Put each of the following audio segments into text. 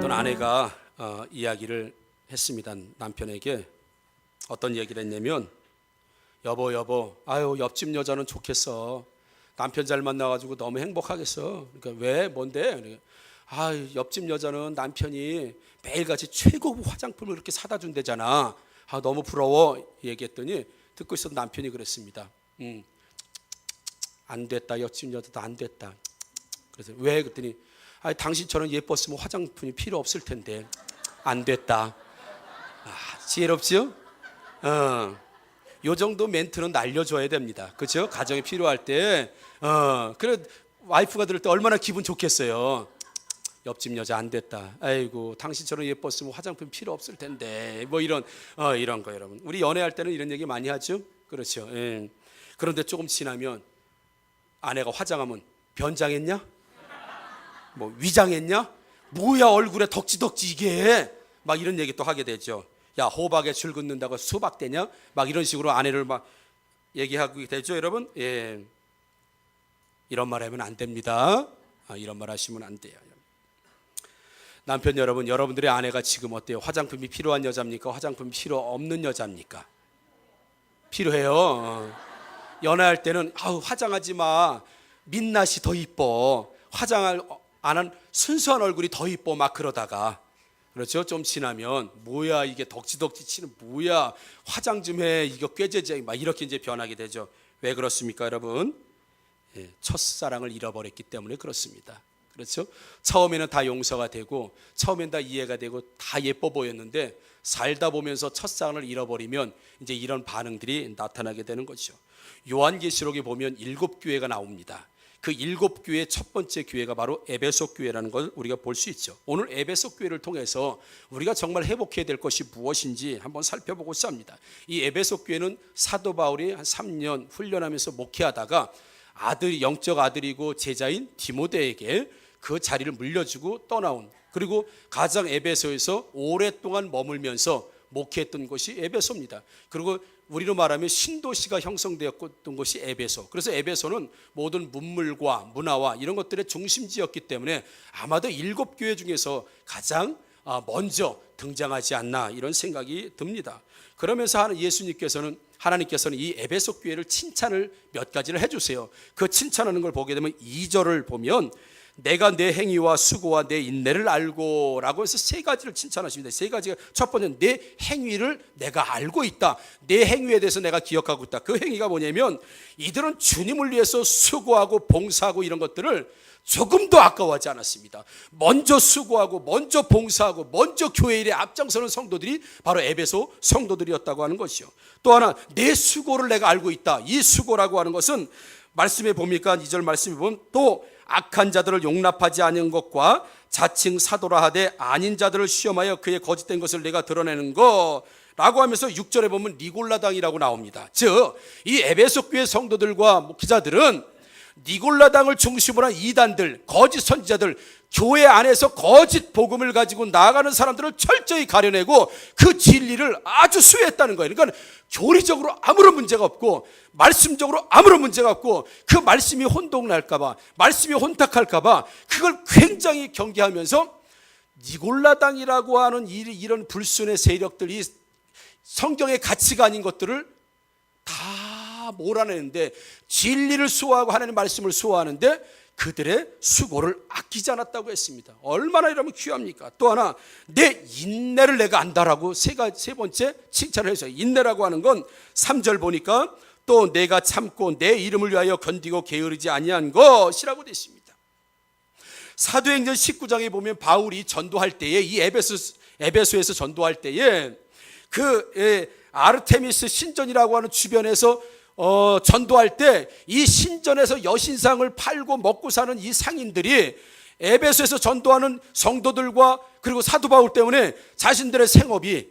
어떤 아내가 이야기를 했습니다. 남편에게 어떤 얘기를 했냐면, 여보, 아유 옆집 여자는 좋겠어. 남편 잘 만나가지고 너무 행복하겠어. 그러니까 왜? 뭔데? 아, 옆집 여자는 남편이 매일같이 최고급 화장품을 그렇게 사다 준대잖아. 아, 너무 부러워. 얘기했더니 듣고 있었던 남편이 그랬습니다. 안 됐다. 옆집 여자도 안 됐다. 그래서 왜? 그랬더니 아, 당신처럼 예뻤으면 화장품이 필요 없을 텐데 안 됐다. 아, 지혜롭죠? 요 정도 멘트는 날려줘야 됩니다. 그렇죠? 가정에 필요할 때. 그래 와이프가 들을 때 얼마나 기분 좋겠어요. 옆집 여자 안 됐다. 아이고, 당신처럼 예뻤으면 화장품 필요 없을 텐데. 뭐 이런 거 여러분. 우리 연애할 때는 이런 얘기 많이 하죠. 그렇죠. 예. 그런데 조금 지나면 아내가 화장하면 변장했냐? 뭐 위장했냐? 뭐야 얼굴에 덕지덕지 이게? 막 이런 얘기 또 하게 되죠. 야, 호박에 줄 긋는다고 수박 되냐? 막 이런 식으로 아내를 막 얘기하게 되죠, 여러분. 예. 이런 말 하면 안 됩니다. 이런 말 하시면 안 돼요. 남편 여러분, 여러분들의 아내가 지금 어때요? 화장품이 필요한 여자입니까? 화장품이 필요 없는 여자입니까? 필요해요. 연애할 때는 화장하지 마. 민낯이 더 이뻐. 화장을 안 한 순수한 얼굴이 더 이뻐. 막 그러다가 그렇죠? 좀 지나면 뭐야 이게 덕지덕지 치는 뭐야, 화장 좀 해, 이거 꾀죄죄, 막 이렇게 이제 변하게 되죠. 왜 그렇습니까, 여러분? 예, 첫사랑을 잃어버렸기 때문에 그렇습니다. 그렇죠? 처음에는 다 용서가 되고 처음엔 다 이해가 되고 다 예뻐 보였는데 살다 보면서 첫사랑을 잃어버리면 이제 이런 반응들이 나타나게 되는 거죠. 요한계시록에 보면 7교회가 나옵니다. 그 7교회의 첫 번째 교회가 바로 에베소 교회라는 걸 우리가 볼 수 있죠. 오늘 에베소 교회를 통해서 우리가 정말 회복해야 될 것이 무엇인지 한번 살펴보고자 합니다. 이 에베소 교회는 사도 바울이 한 3년 훈련하면서 목회하다가 영적 아들이고 제자인 디모데에게 그 자리를 물려주고 떠나온, 그리고 가장 에베소에서 오랫동안 머물면서 목회했던 곳이 에베소입니다. 그리고 우리로 말하면 신도시가 형성되었던 곳이 에베소. 그래서 에베소는 모든 문물과 문화와 이런 것들의 중심지였기 때문에 아마도 7교회 중에서 가장 먼저 등장하지 않나 이런 생각이 듭니다. 그러면서 하나님께서는 이 에베소 교회를 칭찬을 몇 가지를 해주세요. 그 칭찬하는 걸 보게 되면 2절을 보면 내가 내 행위와 수고와 내 인내를 알고 라고 해서 3가지를 칭찬하십니다. 3가지가, 첫 번째는 내 행위를 내가 알고 있다. 내 행위에 대해서 내가 기억하고 있다. 그 행위가 뭐냐면 이들은 주님을 위해서 수고하고 봉사하고 이런 것들을 조금도 아까워하지 않았습니다. 먼저 수고하고 먼저 봉사하고 먼저 교회 일에 앞장서는 성도들이 바로 에베소 성도들이었다고 하는 것이요. 또 하나, 내 수고를 내가 알고 있다. 이 수고라고 하는 것은 말씀에 보니까 2절 말씀에 보면 또 악한 자들을 용납하지 않은 것과 자칭 사도라 하되 아닌 자들을 시험하여 그의 거짓된 것을 내가 드러내는 것 라고 하면서 6절에 보면 니골라당이라고 나옵니다. 즉 이 에베소 교회 성도들과 목회자들은 니골라당을 중심으로 한 이단들, 거짓 선지자들, 교회 안에서 거짓 복음을 가지고 나아가는 사람들을 철저히 가려내고 그 진리를 아주 수혜했다는 거예요. 그러니까 교리적으로 아무런 문제가 없고 말씀적으로 아무런 문제가 없고 그 말씀이 혼동날까봐, 말씀이 혼탁할까봐 그걸 굉장히 경계하면서 니골라당이라고 하는 이런 불순의 세력들이 성경의 가치가 아닌 것들을 다 몰아내는데, 진리를 수호하고 하나님의 말씀을 수호하는데 그들의 수고를 아끼지 않았다고 했습니다. 얼마나 이러면 귀합니까? 또 하나, 내 인내를 내가 안다라고 세 번째 칭찬을 해줘요. 인내라고 하는 건 3절 보니까 또 내가 참고 내 이름을 위하여 견디고 게으르지 아니한 것이라고 되어 있습니다. 사도행전 19장에 보면 바울이 전도할 때에 이 에베소에서 전도할 때에 아르테미스 신전이라고 하는 주변에서 전도할 때 이 신전에서 여신상을 팔고 먹고 사는 이 상인들이 에베소에서 전도하는 성도들과 그리고 사도 바울 때문에 자신들의 생업이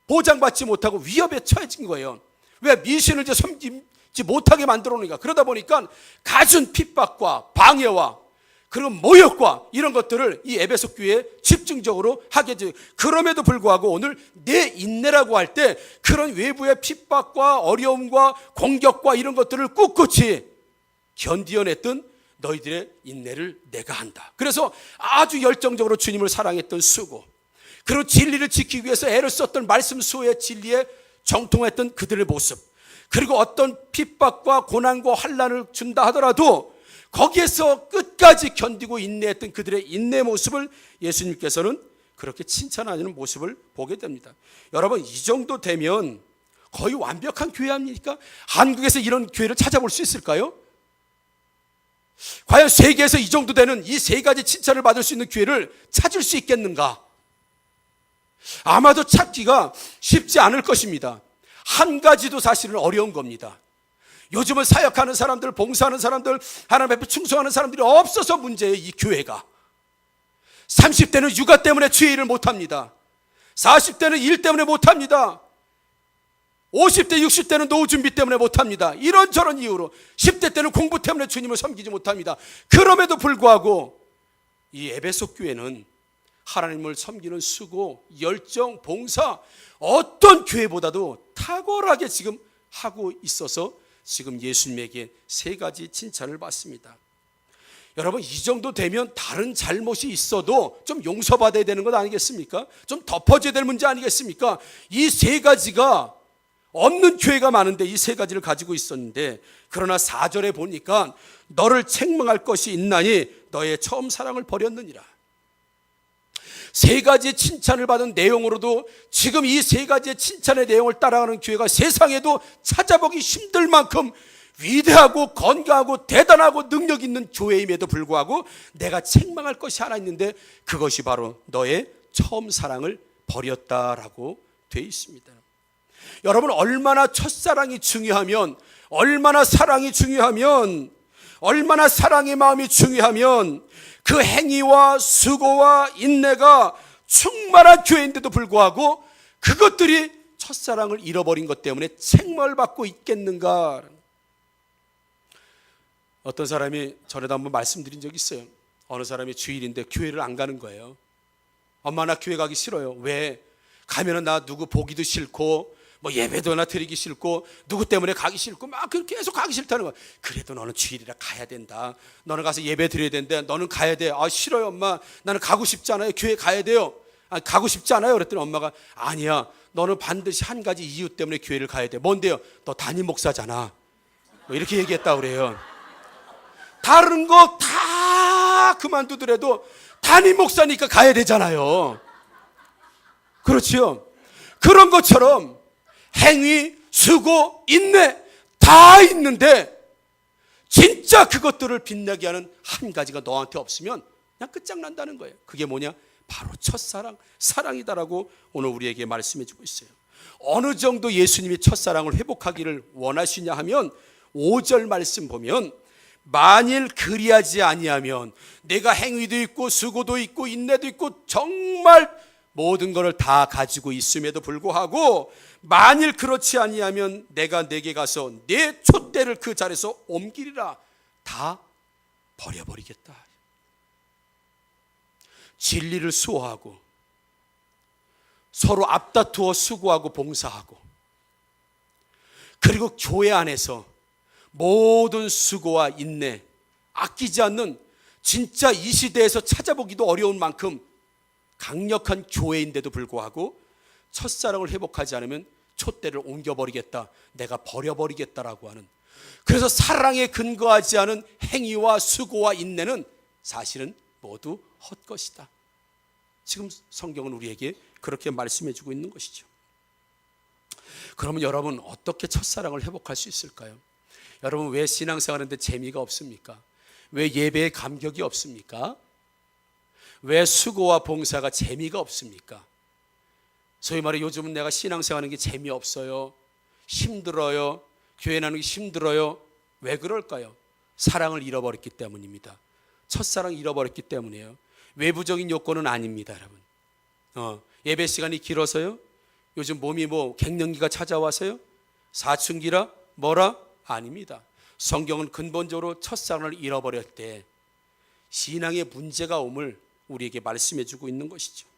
보장받지 못하고 위협에 처해진 거예요. 왜? 미신을 이제 섬기지 못하게 만들어 놓으니까. 그러다 보니까 갖은 핍박과 방해와 그리고 모욕과 이런 것들을 이 에베소 교회에 집중적으로 하게 되죠. 그럼에도 불구하고 오늘 내 인내라고 할 때 그런 외부의 핍박과 어려움과 공격과 이런 것들을 꿋꿋이 견디어냈던 너희들의 인내를 내가 한다. 그래서 아주 열정적으로 주님을 사랑했던 수고, 그리고 진리를 지키기 위해서 애를 썼던 말씀 수호의 진리에 정통했던 그들의 모습, 그리고 어떤 핍박과 고난과 환난을 준다 하더라도 거기에서 끝까지 견디고 인내했던 그들의 인내 모습을 예수님께서는 그렇게 칭찬하는 모습을 보게 됩니다. 여러분, 이 정도 되면 거의 완벽한 교회 아닙니까? 한국에서 이런 교회를 찾아볼 수 있을까요? 과연 세계에서 이 정도 되는 이 세 가지 칭찬을 받을 수 있는 교회를 찾을 수 있겠는가? 아마도 찾기가 쉽지 않을 것입니다. 한 가지도 사실은 어려운 겁니다. 요즘은 사역하는 사람들, 봉사하는 사람들, 하나님 앞에 충성하는 사람들이 없어서 문제예요. 이 교회가 30대는 육아 때문에 주의 일을 못합니다. 40대는 일 때문에 못합니다. 50대, 60대는 노후 준비 때문에 못합니다. 이런저런 이유로 10대 때는 공부 때문에 주님을 섬기지 못합니다. 그럼에도 불구하고 이 에베소 교회는 하나님을 섬기는 수고, 열정, 봉사, 어떤 교회보다도 탁월하게 지금 하고 있어서 지금 예수님에게 세 가지 칭찬을 받습니다. 여러분, 이 정도 되면 다른 잘못이 있어도 좀 용서받아야 되는 것 아니겠습니까? 좀 덮어줘야 될 문제 아니겠습니까? 이 세 가지가 없는 교회가 많은데 이 세 가지를 가지고 있었는데, 그러나 4절에 보니까 너를 책망할 것이 있나니 너의 처음 사랑을 버렸느니라. 세 가지의 칭찬을 받은 내용으로도 지금 이 세 가지의 칭찬의 내용을 따라가는 교회가 세상에도 찾아보기 힘들 만큼 위대하고 건강하고 대단하고 능력 있는 교회임에도 불구하고 내가 책망할 것이 하나 있는데 그것이 바로 너의 처음 사랑을 버렸다라고 되어 있습니다. 여러분, 얼마나 첫사랑이 중요하면, 얼마나 사랑이 중요하면, 얼마나 사랑의 마음이 중요하면 그 행위와 수고와 인내가 충만한 교회인데도 불구하고 그것들이 첫사랑을 잃어버린 것 때문에 책망을 받고 있겠는가. 어떤 사람이 전에도 한번 말씀드린 적이 있어요. 어느 사람이 주일인데 교회를 안 가는 거예요. 엄마, 나 교회 가기 싫어요. 왜? 가면은 나 누구 보기도 싫고 뭐 예배도 나 드리기 싫고 누구 때문에 가기 싫고 막 그렇게 계속 가기 싫다는 거야. 그래도 너는 주일이라 가야 된다. 너는 가서 예배 드려야 된대. 너는 가야 돼. 아, 싫어요 엄마. 나는 가고 싶지 않아요. 교회 가야 돼요. 아, 가고 싶지 않아요. 그랬더니 엄마가 아니야. 너는 반드시 한 가지 이유 때문에 교회를 가야 돼. 뭔데요? 너 담임 목사잖아. 뭐 이렇게 얘기했다고 그래요. 다른 거 다 그만두더라도 담임 목사니까 가야 되잖아요. 그렇지요? 그런 것처럼 행위, 수고, 인내 다 있는데 진짜 그것들을 빛나게 하는 한 가지가 너한테 없으면 그냥 끝장난다는 거예요. 그게 뭐냐? 바로 첫사랑, 사랑이다라고 오늘 우리에게 말씀해 주고 있어요. 어느 정도 예수님이 첫사랑을 회복하기를 원하시냐 하면 5절 말씀 보면 만일 그리하지 아니하면 내가 행위도 있고 수고도 있고 인내도 있고 정말 모든 것을 다 가지고 있음에도 불구하고 만일 그렇지 아니하면 내가 내게 가서 내 촛대를 그 자리에서 옮기리라. 다 버려버리겠다. 진리를 수호하고 서로 앞다투어 수고하고 봉사하고 그리고 교회 안에서 모든 수고와 인내 아끼지 않는 진짜 이 시대에서 찾아보기도 어려운 만큼 강력한 교회인데도 불구하고 첫사랑을 회복하지 않으면 촛대를 옮겨버리겠다, 내가 버려버리겠다라고 하는, 그래서 사랑에 근거하지 않은 행위와 수고와 인내는 사실은 모두 헛것이다. 지금 성경은 우리에게 그렇게 말씀해 주고 있는 것이죠. 그러면 여러분, 어떻게 첫사랑을 회복할 수 있을까요? 여러분, 왜 신앙생활하는데 재미가 없습니까? 왜 예배에 감격이 없습니까? 왜 수고와 봉사가 재미가 없습니까? 소위 말해 요즘은 내가 신앙생활하는 게 재미없어요, 힘들어요, 교회 나가는 게 힘들어요. 왜 그럴까요? 사랑을 잃어버렸기 때문입니다. 첫사랑 잃어버렸기 때문이에요. 외부적인 요건은 아닙니다, 여러분. 예배 시간이 길어서요? 요즘 몸이 뭐 갱년기가 찾아와서요? 사춘기라 뭐라? 아닙니다. 성경은 근본적으로 첫사랑을 잃어버릴 때 신앙에 문제가 옴을 우리에게 말씀해 주고 있는 것이죠.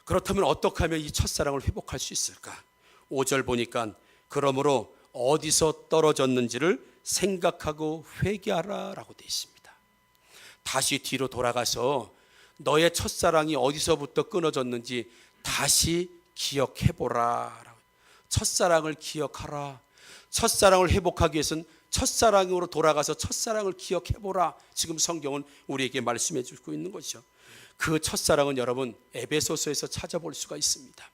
그렇다면 어떻게 하면 이 첫사랑을 회복할 수 있을까? 5절 보니까 그러므로 어디서 떨어졌는지를 생각하고 회개하라 라고 되어 있습니다. 다시 뒤로 돌아가서 너의 첫사랑이 어디서부터 끊어졌는지 다시 기억해보라. 첫사랑을 기억하라. 첫사랑을 회복하기 위해서는 첫사랑으로 돌아가서 첫사랑을 기억해보라. 지금 성경은 우리에게 말씀해 주고 있는 것이죠. 그 첫사랑은 여러분 에베소서에서 찾아볼 수가 있습니다.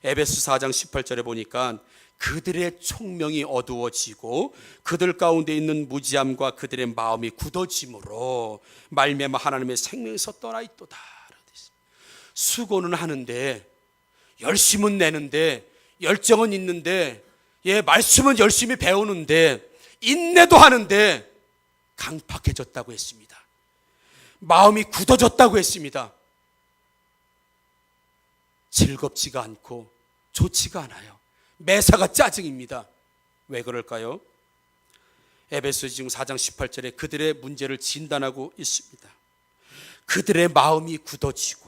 에베소 4장 18절에 보니까 그들의 총명이 어두워지고 그들 가운데 있는 무지함과 그들의 마음이 굳어짐으로 말미암아 하나님의 생명에서 떠나 있도다. 수고는 하는데, 열심은 내는데, 열정은 있는데, 말씀은 열심히 배우는데, 인내도 하는데 강팍해졌다고 했습니다. 마음이 굳어졌다고 했습니다. 즐겁지가 않고 좋지가 않아요. 매사가 짜증입니다. 왜 그럴까요? 에베소 지금 4장 18절에 그들의 문제를 진단하고 있습니다. 그들의 마음이 굳어지고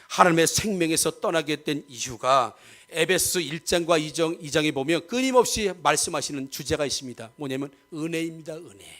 하나님의 생명에서 떠나게 된 이유가 에베소 1장과 2장에 보면 끊임없이 말씀하시는 주제가 있습니다. 뭐냐면 은혜입니다. 은혜.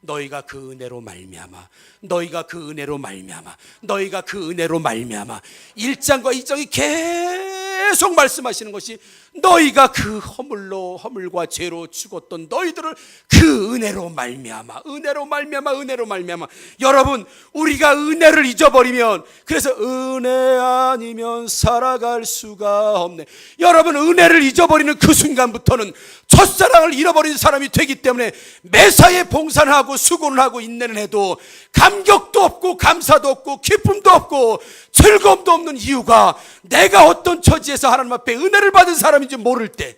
너희가 그 은혜로 말미암아, 너희가 그 은혜로 말미암아, 너희가 그 은혜로 말미암아. 1장과 2장이 계속 말씀하시는 것이 너희가 그 허물과 죄로 죽었던 너희들을 그 은혜로 말미암아, 은혜로 말미암아, 은혜로 말미암아. 여러분, 우리가 은혜를 잊어버리면, 그래서 은혜 아니면 살아갈 수가 없네. 여러분, 은혜를 잊어버리는 그 순간부터는 첫사랑을 잃어버린 사람이 되기 때문에 매사에 봉사를 하고 수고를 하고 인내는 해도 감격도 없고 감사도 없고 기쁨도 없고 즐거움도 없는 이유가 내가 어떤 처지에서 하나님 앞에 은혜를 받은 사람인지 모를 때,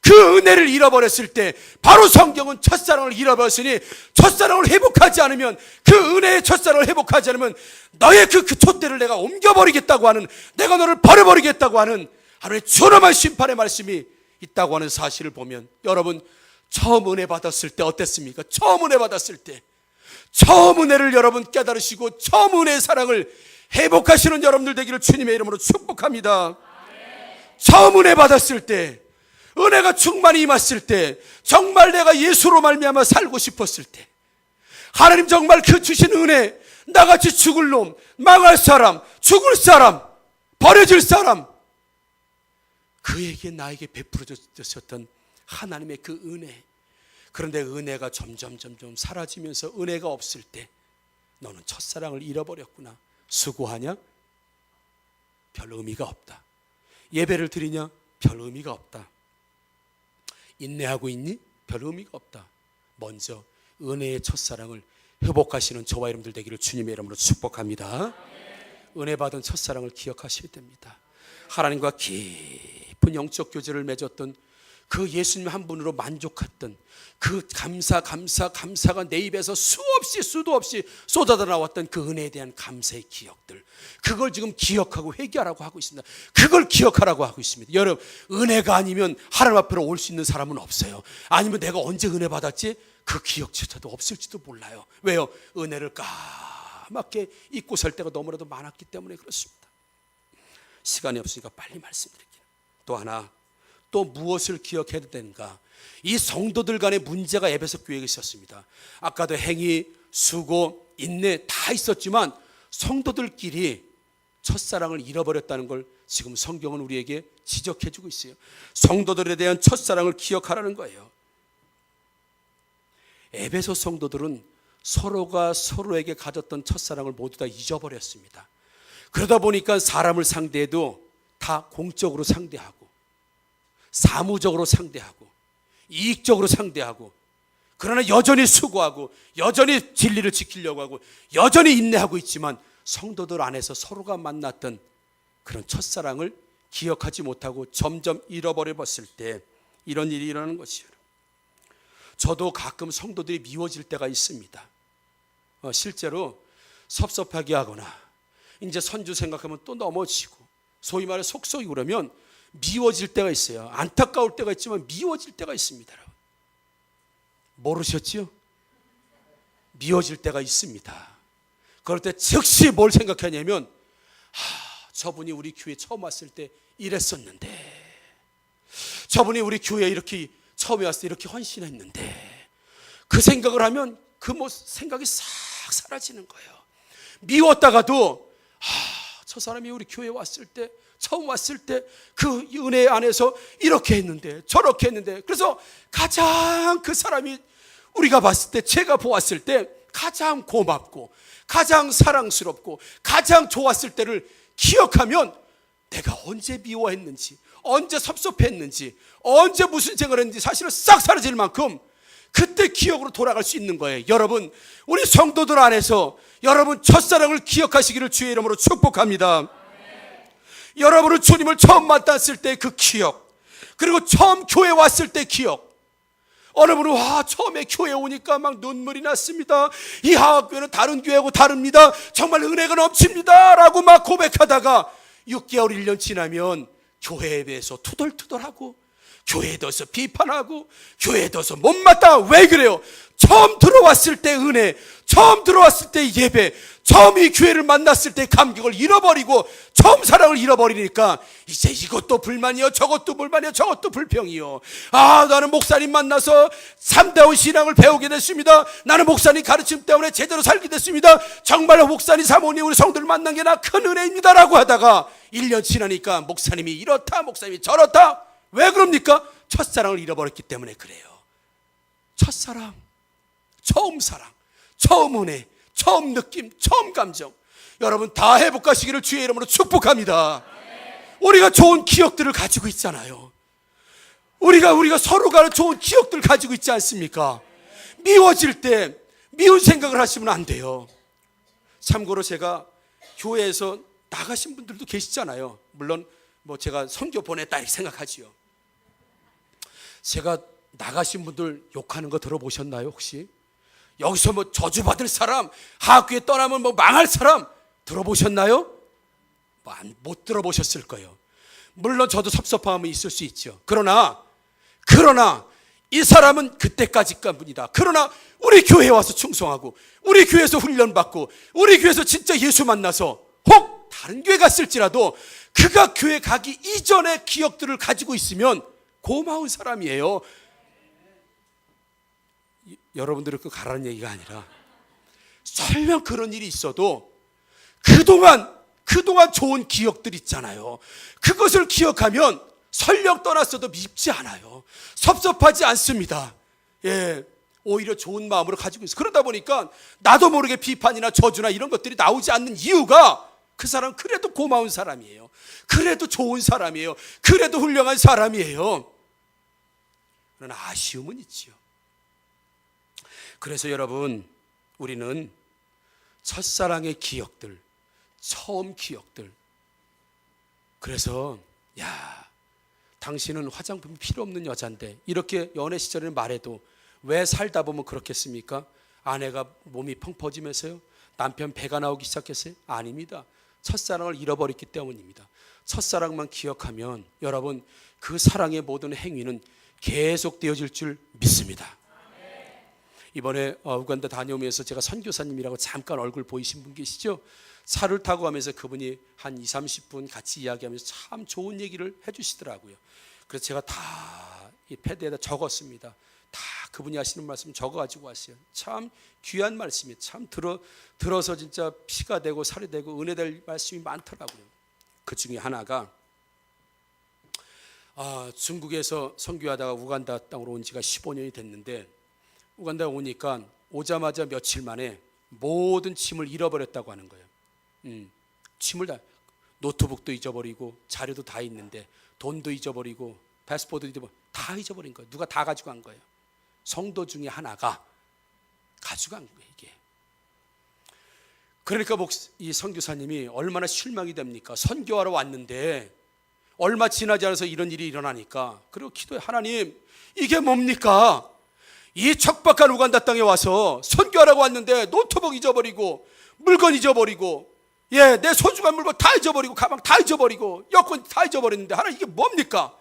그 은혜를 잃어버렸을 때, 바로 성경은 첫사랑을 잃어버렸으니 첫사랑을 회복하지 않으면, 그 은혜의 첫사랑을 회복하지 않으면 너의 그 촛대를 내가 옮겨버리겠다고 하는, 내가 너를 버려버리겠다고 하는 하나님의 존엄한 심판의 말씀이 있다고 하는 사실을 보면, 여러분, 처음 은혜 받았을 때 어땠습니까? 처음 은혜 받았을 때, 처음 은혜를 여러분 깨달으시고 처음 은혜의 사랑을 회복하시는 여러분들 되기를 주님의 이름으로 축복합니다. 처음 은혜 받았을 때, 은혜가 충만히 임했을 때, 정말 내가 예수로 말미암아 살고 싶었을 때, 하나님 정말 그 주신 은혜, 나같이 죽을 놈, 망할 사람, 죽을 사람, 버려질 사람, 그에게 나에게 베풀어 주셨던 하나님의 그 은혜. 그런데 은혜가 점점 사라지면서 은혜가 없을 때 너는 첫사랑을 잃어버렸구나. 수고하냐? 별 의미가 없다. 예배를 드리냐? 별 의미가 없다. 인내하고 있니? 별 의미가 없다. 먼저 은혜의 첫사랑을 회복하시는 저와 여러분들 되기를 주님의 이름으로 축복합니다. 은혜 받은 첫사랑을 기억하셔야 됩니다. 하나님과 깊은 영적 교제를 맺었던 그 예수님 한 분으로 만족했던 그 감사가 내 입에서 수도 없이 쏟아져 나왔던 그 은혜에 대한 감사의 기억들, 그걸 지금 기억하고 회개하라고 하고 있습니다. 그걸 기억하라고 하고 있습니다. 여러분, 은혜가 아니면 하나님 앞으로 올 수 있는 사람은 없어요. 아니면 내가 언제 은혜 받았지? 그 기억조차도 없을지도 몰라요. 왜요? 은혜를 까맣게 잊고 살 때가 너무나도 많았기 때문에 그렇습니다. 시간이 없으니까 빨리 말씀드릴게요. 또 하나, 또 무엇을 기억해야 되는가? 이 성도들 간의 문제가 에베소 교회에 있었습니다. 아까도 행위, 수고, 인내 다 있었지만 성도들끼리 첫사랑을 잃어버렸다는 걸 지금 성경은 우리에게 지적해주고 있어요. 성도들에 대한 첫사랑을 기억하라는 거예요. 에베소 성도들은 서로가 서로에게 가졌던 첫사랑을 모두 다 잊어버렸습니다. 그러다 보니까 사람을 상대해도 다 공적으로 상대하고, 사무적으로 상대하고, 이익적으로 상대하고, 그러나 여전히 수고하고 여전히 진리를 지키려고 하고 여전히 인내하고 있지만 성도들 안에서 서로가 만났던 그런 첫사랑을 기억하지 못하고 점점 잃어버려 봤을 때 이런 일이 일어나는 것이에요. 저도 가끔 성도들이 미워질 때가 있습니다. 실제로 섭섭하게 하거나 이제 선주 생각하면 또 넘어지고, 소위 말해 속속이 그러면 미워질 때가 있어요. 안타까울 때가 있지만 미워질 때가 있습니다. 모르셨지요? 미워질 때가 있습니다. 그럴 때 즉시 뭘 생각하냐면, 저분이 우리 교회 처음 왔을 때 이랬었는데, 저분이 우리 교회에 이렇게 처음에 왔을 때 이렇게 헌신했는데, 그 생각을 하면 그 생각이 싹 사라지는 거예요. 미웠다가도 저 사람이 우리 교회 왔을 때, 처음 왔을 때 그 은혜 안에서 이렇게 했는데 저렇게 했는데, 그래서 가장 그 사람이 우리가 봤을 때, 제가 보았을 때 가장 고맙고 가장 사랑스럽고 가장 좋았을 때를 기억하면 내가 언제 미워했는지, 언제 섭섭했는지, 언제 무슨 생각을 했는지 사실은 싹 사라질 만큼 그때 기억으로 돌아갈 수 있는 거예요. 여러분, 우리 성도들 안에서 여러분 첫사랑을 기억하시기를 주의 이름으로 축복합니다. 여러분은 주님을 처음 만났을 때 그 기억, 그리고 처음 교회 왔을 때 기억. 어느 분은 처음에 교회 오니까 막 눈물이 났습니다. 이 하학교회는 다른 교회하고 다릅니다. 정말 은혜가 넘칩니다 라고 막 고백하다가 6개월 1년 지나면 교회에 대해서 투덜투덜하고, 교회에 대해서 비판하고, 교회에 대해서 못마땅. 왜 그래요? 처음 들어왔을 때 은혜, 처음 들어왔을 때 예배, 처음 이 교회를 만났을 때 감격을 잃어버리고 처음 사랑을 잃어버리니까 이제 이것도 불만이요, 저것도 불만이요, 저것도 불평이요. 나는 목사님 만나서 참다운 신앙을 배우게 됐습니다. 나는 목사님 가르침 때문에 제대로 살게 됐습니다. 정말로 목사님 사모님 우리 성도를 만난 게 나 큰 은혜입니다 라고 하다가 1년 지나니까 목사님이 이렇다, 목사님이 저렇다. 왜 그럽니까? 첫사랑을 잃어버렸기 때문에 그래요. 첫사랑, 처음 사랑, 처음 은혜, 처음 느낌, 처음 감정, 여러분 다 회복하시기를 주의 이름으로 축복합니다. 우리가 좋은 기억들을 가지고 있잖아요. 우리가 서로가 좋은 기억들을 가지고 있지 않습니까? 미워질 때 미운 생각을 하시면 안 돼요. 참고로 제가 교회에서 나가신 분들도 계시잖아요. 물론 제가 선교 보냈다 이렇게 생각하지요. 제가 나가신 분들 욕하는 거 들어보셨나요 혹시? 여기서 저주받을 사람, 하학교에 떠나면 망할 사람 들어보셨나요? 못 들어보셨을 거예요. 물론 저도 섭섭함이 있을 수 있죠. 그러나 이 사람은 그때까지가 분이다. 그러나 우리 교회에 와서 충성하고, 우리 교회에서 훈련받고, 우리 교회에서 진짜 예수 만나서 혹 다른 교회 갔을지라도 그가 교회 가기 이전의 기억들을 가지고 있으면 고마운 사람이에요. 여러분들을 가라는 얘기가 아니라, 설령 그런 일이 있어도 그동안 좋은 기억들 있잖아요. 그것을 기억하면 설령 떠났어도 밉지 않아요. 섭섭하지 않습니다. 오히려 좋은 마음으로 가지고 있어요. 그러다 보니까 나도 모르게 비판이나 저주나 이런 것들이 나오지 않는 이유가, 그 사람 그래도 고마운 사람이에요. 그래도 좋은 사람이에요. 그래도 훌륭한 사람이에요. 그러나 아쉬움은 있지요. 그래서 여러분, 우리는 첫사랑의 기억들, 처음 기억들, 그래서 당신은 화장품이 필요 없는 여잔데 이렇게 연애 시절에는 말해도 왜 살다 보면 그렇겠습니까? 아내가 몸이 펑 퍼지면서요, 남편 배가 나오기 시작했어요? 아닙니다. 첫사랑을 잃어버렸기 때문입니다. 첫사랑만 기억하면 여러분 그 사랑의 모든 행위는 계속되어질 줄 믿습니다. 이번에 우간다 다녀오면서 제가 선교사님이라고 잠깐 얼굴 보이신 분 계시죠? 차를 타고 가면서 그분이 한 20-30분 같이 이야기하면서 참 좋은 얘기를 해주시더라고요. 그래서 제가 다 이 패드에다 적었습니다. 다 그분이 하시는 말씀 적어가지고 왔어요. 참 귀한 말씀이에요. 참 들어서 진짜 피가 되고 살이 되고 은혜될 말씀이 많더라고요. 그 중에 하나가 중국에서 선교하다가 우간다 땅으로 온 지가 15년이 됐는데, 우간다에 오니까 오자마자 며칠 만에 모든 짐을 잃어버렸다고 하는 거예요. 짐을 다, 노트북도 잊어버리고 자료도 다 있는데 돈도 잊어버리고 패스포드도 잊어버리고 다 잊어버린 거예요. 누가 다 가지고 간 거예요. 성도 중에 하나가 가져간 거예요, 이게. 그러니까 이 선교사님이 얼마나 실망이 됩니까? 선교하러 왔는데 얼마 지나지 않아서 이런 일이 일어나니까, 그리고 기도해, 하나님 이게 뭡니까? 이 척박한 우간다 땅에 와서 선교하라고 왔는데 노트북 잊어버리고 물건 잊어버리고, 내 소중한 물건 다 잊어버리고 가방 다 잊어버리고 여권 다 잊어버렸는데 하나님 이게 뭡니까?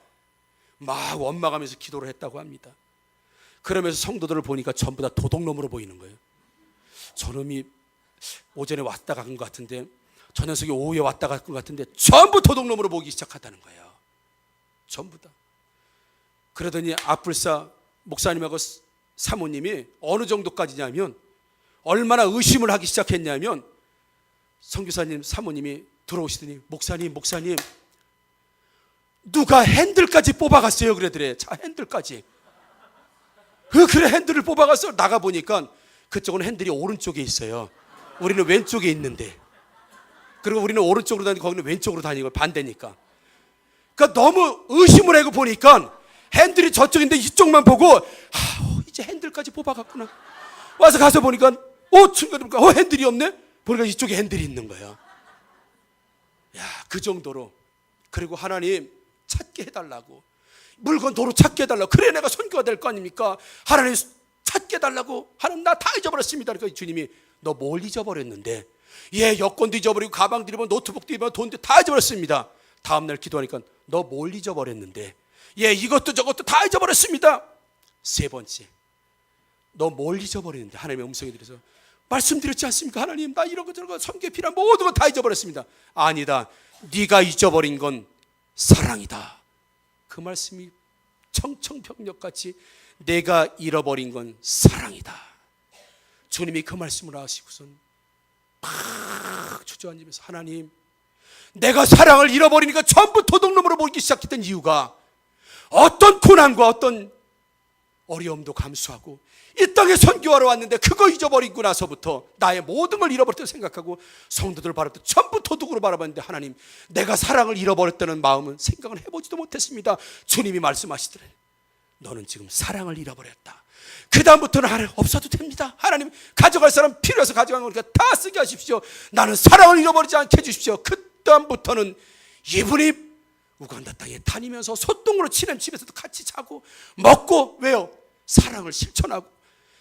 막 원망하면서 기도를 했다고 합니다. 그러면서 성도들을 보니까 전부 다 도둑놈으로 보이는 거예요. 저놈이 오전에 왔다 간 것 같은데, 저 녀석이 오후에 왔다 간 것 같은데 전부 도둑놈으로 보기 시작하다는 거예요. 전부 다. 그러더니 앞불사 목사님하고 사모님이 어느 정도까지냐면 얼마나 의심을 하기 시작했냐면 선교사님 사모님이 들어오시더니 목사님 누가 핸들까지 뽑아갔어요 그러더래. 자, 핸들까지. 그래 핸들을 뽑아가서 나가보니까 그쪽은 핸들이 오른쪽에 있어요. 우리는 왼쪽에 있는데, 그리고 우리는 오른쪽으로 다니고 거기는 왼쪽으로 다니고 반대니까. 그러니까 너무 의심을 하고 보니까 핸들이 저쪽인데 이쪽만 보고 이제 핸들까지 뽑아갔구나. 와서 가서 보니까 중간에 핸들이 없네? 보니까 이쪽에 핸들이 있는 거야. 야, 그 정도로. 그리고 하나님 찾게 해달라고, 물건 도로 찾게 해달라고. 그래 내가 선교가 될 거 아닙니까? 하나님 찾게 해달라고. 하나님 나 다 잊어버렸습니다. 그러니까 주님이 너 뭘 잊어버렸는데? 예, 여권도 잊어버리고 가방도 잊어버리고 노트북도 잊어버리고 돈도 다 잊어버렸습니다. 다음날 기도하니까 너 뭘 잊어버렸는데? 예, 이것도 저것도 다 잊어버렸습니다. 세 번째, 너 뭘 잊어버렸는데? 하나님의 음성이 들려서 말씀드렸지 않습니까? 하나님 나 이런 거 저런 거 섬기에 필요한 모든 거 다 잊어버렸습니다. 아니다, 네가 잊어버린 건 사랑이다. 그 말씀이 청청병력같이 내가 잃어버린 건 사랑이다. 주님이 그 말씀을 하시고선 막 주저앉으면서 하나님 내가 사랑을 잃어버리니까 전부 도둑놈으로 보기 시작했던 이유가 어떤 고난과 어떤 어려움도 감수하고 이 땅에 선교하러 왔는데 그거 잊어버리고 나서부터 나의 모든 걸 잃어버렸다고 생각하고 성도들 바라볼 때 전부 도둑으로 바라봤는데 하나님 내가 사랑을 잃어버렸다는 마음은 생각을 해보지도 못했습니다. 주님이 말씀하시더래. 너는 지금 사랑을 잃어버렸다. 그 다음부터는 하나님 없어도 됩니다. 하나님 가져갈 사람 필요해서 가져간 거니까 다 쓰게 하십시오. 나는 사랑을 잃어버리지 않게 해주십시오. 그 다음부터는 이분이 우간다 땅에 다니면서 소똥으로 치는 집에서도 같이 자고 먹고, 왜요? 사랑을 실천하고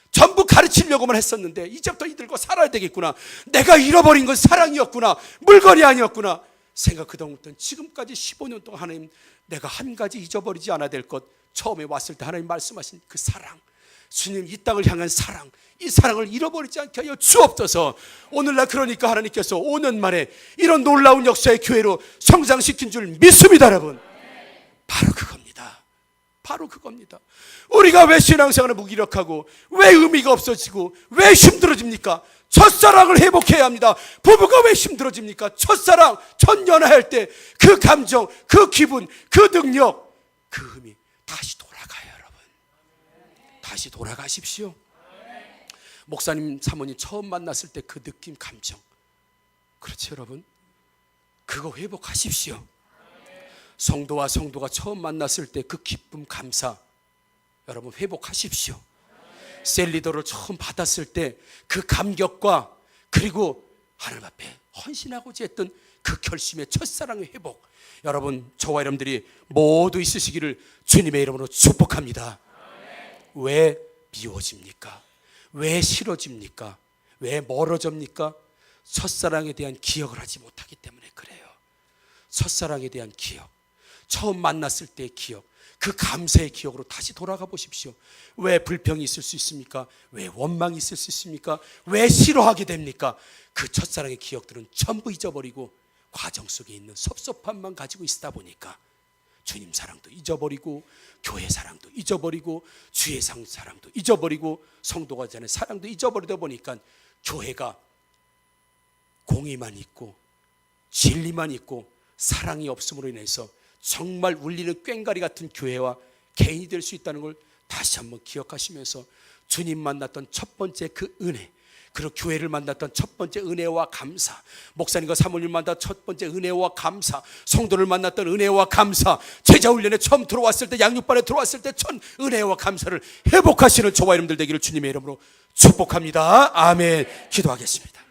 전부 가르치려고만 했었는데 이제부터 이들과 살아야 되겠구나. 내가 잃어버린 건 사랑이었구나, 물건이 아니었구나 생각. 그 다음부터는 지금까지 15년 동안 하나님 내가 한 가지 잊어버리지 않아야 될 것, 처음에 왔을 때 하나님 말씀하신 그 사랑, 주님 이 땅을 향한 사랑, 이 사랑을 잃어버리지 않게 하여 주옵소서. 오늘날 그러니까 하나님께서 5년 만에 이런 놀라운 역사의 교회로 성장시킨 줄 믿습니다. 여러분, 바로 그겁니다. 바로 그겁니다. 우리가 왜 신앙생활을 무기력하고 왜 의미가 없어지고 왜 힘들어집니까? 첫사랑을 회복해야 합니다. 부부가 왜 힘들어집니까? 첫사랑, 첫 연애할 때 그 감정, 그 기분, 그 능력, 그 의미 다시 돌아가요. 여러분, 다시 돌아가십시오. 목사님 사모님 처음 만났을 때 그 느낌, 감정, 그렇지 여러분? 그거 회복하십시오. 성도와 성도가 처음 만났을 때 그 기쁨, 감사, 여러분 회복하십시오. 셀리더를 처음 받았을 때 그 감격과 그리고 하나님 앞에 헌신하고자 했던 그 결심의 첫사랑의 회복, 여러분 저와 여러분들이 모두 있으시기를 주님의 이름으로 축복합니다. 왜 미워집니까? 왜 싫어집니까? 왜 멀어집니까? 첫사랑에 대한 기억을 하지 못하기 때문에 그래요. 첫사랑에 대한 기억, 처음 만났을 때의 기억, 그 감사의 기억으로 다시 돌아가 보십시오. 왜 불평이 있을 수 있습니까? 왜 원망이 있을 수 있습니까? 왜 싫어하게 됩니까? 그 첫사랑의 기억들은 전부 잊어버리고 과정 속에 있는 섭섭함만 가지고 있다 보니까 주님 사랑도 잊어버리고 교회 사랑도 잊어버리고 주의 사랑도 잊어버리고 성도가 되는 사랑도 잊어버리다 보니까 교회가 공의만 있고 진리만 있고 사랑이 없음으로 인해서 정말 울리는 꽹과리 같은 교회와 개인이 될 수 있다는 걸 다시 한번 기억하시면서 주님 만났던 첫 번째 그 은혜, 그리고 교회를 만났던 첫 번째 은혜와 감사, 목사님과 사모님을 만났던 첫 번째 은혜와 감사, 성도를 만났던 은혜와 감사, 제자훈련에 처음 들어왔을 때, 양육반에 들어왔을 때 첫 은혜와 감사를 회복하시는 저와 여러분들 되기를 주님의 이름으로 축복합니다. 아멘. 기도하겠습니다.